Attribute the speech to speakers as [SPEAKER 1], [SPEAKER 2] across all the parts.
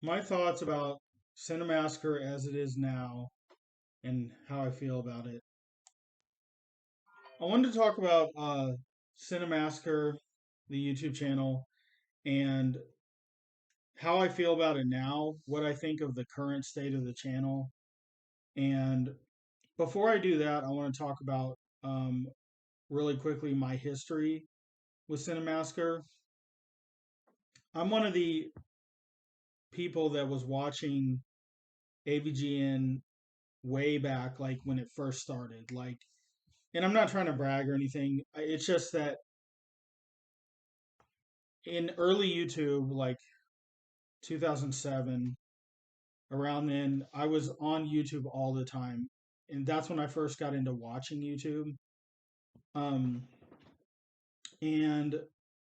[SPEAKER 1] My thoughts about Cinemassacre as it is now and how I feel about it. I wanted to talk about Cinemassacre, the YouTube channel, and how I feel about it now, what I think of the current state of the channel. And before I do that, I want to talk about really quickly my history with Cinemassacre. I'm one of the people that was watching AVGN way back, like when it first started. And I'm not trying to brag or anything. It's just that in early YouTube, like 2007, around then, I was on YouTube all the time, and that's when I first got into watching YouTube. Um, and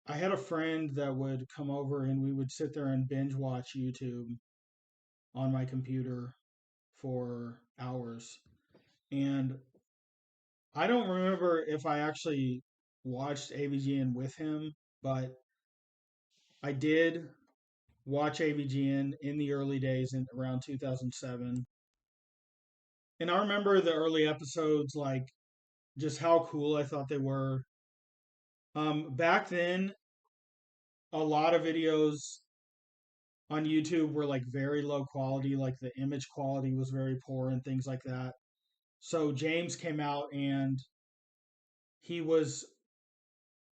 [SPEAKER 1] I had a friend that would come over, and we would sit there and binge watch YouTube on my computer for hours. And I don't remember if I actually watched AVGN with him, but I did watch AVGN in the early days in around 2007. And I remember the early episodes, like just how cool I thought they were. Back then, a lot of videos on YouTube were like very low quality, like the image quality was very poor and things like that. So James came out and he was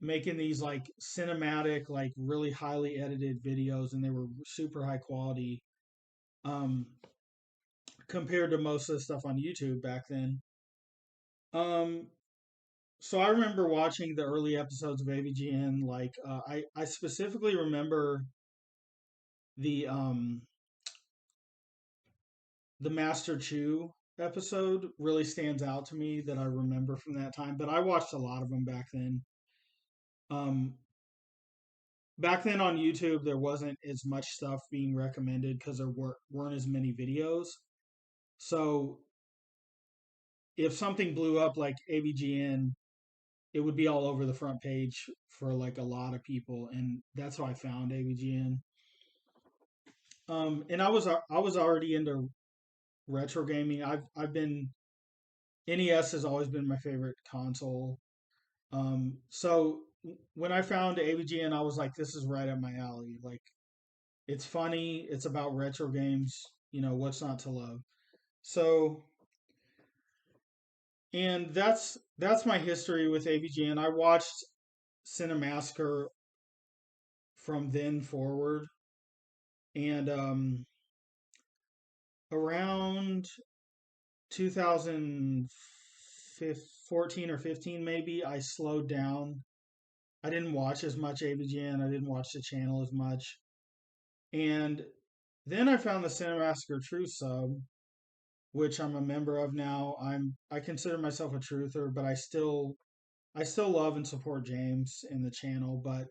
[SPEAKER 1] making these like cinematic, like really highly edited videos, and they were super high quality. Um, Compared to most of the stuff on YouTube back then. Um, so I remember watching the early episodes of AVGN. I specifically remember the um, the Master Chu episode really stands out to me that I remember from that time. But I watched a lot of them back then. Um, Back then on YouTube, there wasn't as much stuff being recommended because weren't as many videos. So if something blew up like AVGN, it would be all over the front page for like a lot of people, and that's how I found AVGN. And I was already into retro gaming. I've been NES has always been my favorite console. So when I found AVGN, I was like, this is right up my alley. Like it's funny, it's about retro games. What's not to love? So and that's my history with AVGN. I watched Cinemassacre from then forward. And around 2014 or 15, maybe, I slowed down. I didn't watch as much AVGN. I didn't watch the channel as much. And then I found the Cinemassacre Truth sub, which I'm a member of now. I consider myself a truther, but I still love and support James in the channel. But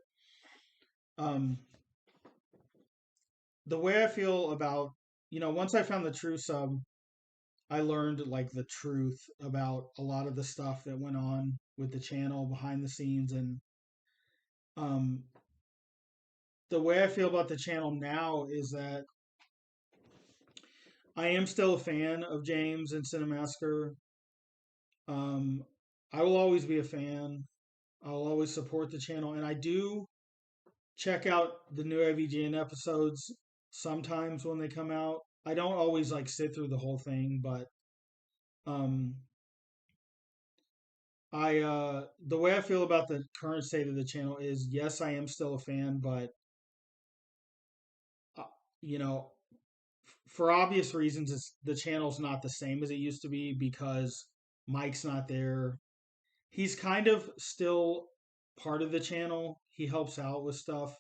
[SPEAKER 1] um, the way I feel about once I found the True sub, I learned like the truth about a lot of the stuff that went on with the channel behind the scenes. And um, the way I feel about the channel now is that I am still a fan of James and Cinemassacre. um, I will always be a fan. I'll always support the channel, and I do check out the new AVGN episodes sometimes when they come out. I don't always like sit through the whole thing, but um, the way I feel about the current state of the channel is yes, I am still a fan, but uh, you know, for obvious reasons, the channel's not the same as it used to be because Mike's not there. He's kind of still part of the channel. He helps out with stuff,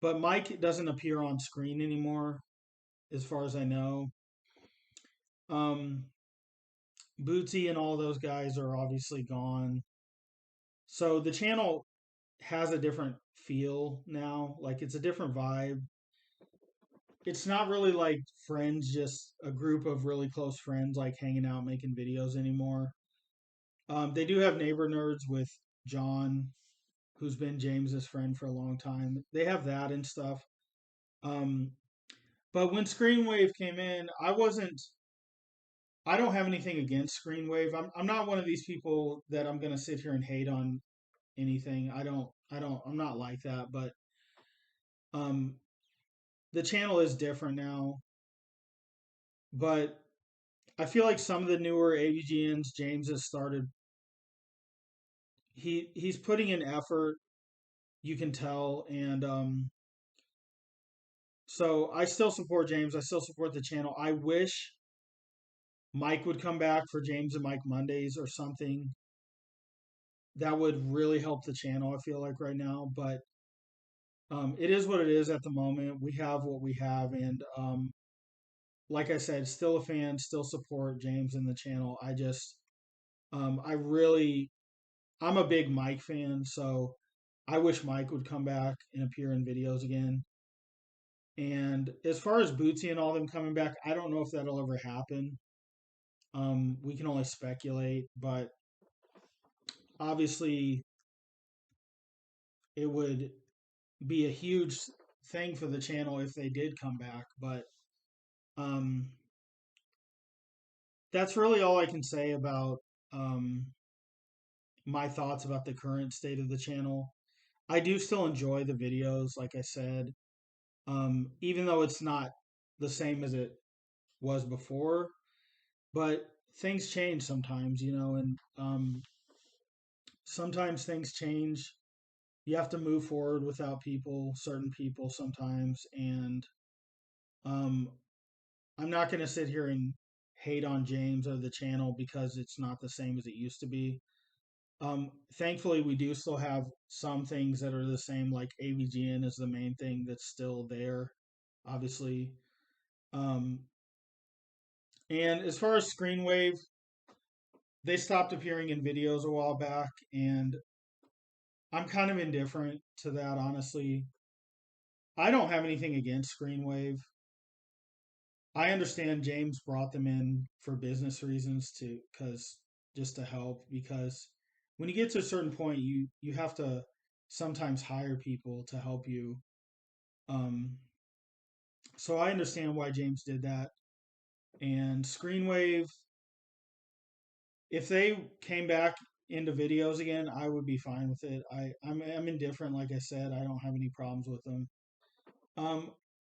[SPEAKER 1] but Mike doesn't appear on screen anymore, as far as I know. Um, Bootsy and all those guys are obviously gone, so the channel has a different feel now. Like it's a different vibe. It's not really like friends, just a group of really close friends like hanging out making videos anymore. They do have Neighbor Nerds with John, who's been James's friend for a long time. They have that and stuff. Um, But when Screenwave came in, I don't have anything against Screenwave. I'm not one of these people that I'm gonna sit here and hate on anything. I'm not like that. But um, the channel is different now. But I feel like some of the newer AVGNs James has started, he's putting in effort. You can tell, and so I still support James. I still support the channel. I wish Mike would come back for James and Mike Mondays or something. That would really help the channel, I feel like, right now. But it is what it is at the moment. We have what we have. And like I said, still a fan, still support James and the channel. I really, I'm a big Mike fan. So I wish Mike would come back and appear in videos again. And as far as Bootsy and all them coming back, I don't know if that'll ever happen. We can only speculate, but obviously it would be a huge thing for the channel if they did come back. But um, that's really all I can say about um, my thoughts about the current state of the channel. I do still enjoy the videos, like I said, even though it's not the same as it was before. But things change sometimes, and sometimes things change. You have to move forward without people, certain people sometimes, and um, I'm not going to sit here and hate on James or the channel because it's not the same as it used to be. Thankfully, we do still have some things that are the same, like AVGN is the main thing that's still there, obviously. Um, and as far as Screenwave, they stopped appearing in videos a while back, and I'm kind of indifferent to that, honestly. I don't have anything against Screenwave. I understand James brought them in for business reasons to because just to help because when you get to a certain point you have to sometimes hire people to help you. Um, so I understand why James did that. And Screenwave, if they came back into videos again, I would be fine with it. I'm indifferent, like I said. I don't have any problems with them. Um,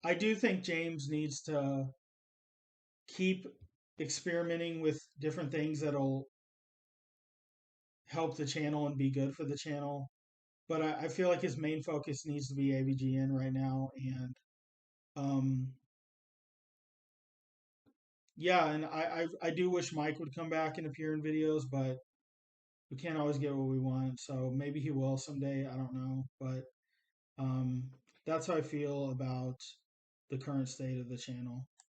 [SPEAKER 1] I do think James needs to keep experimenting with different things that'll help the channel and be good for the channel. But I feel like his main focus needs to be AVGN right now. And um, yeah, and I do wish Mike would come back and appear in videos, but we can't always get what we want. So maybe he will someday. I don't know. But um, that's how I feel about the current state of the channel.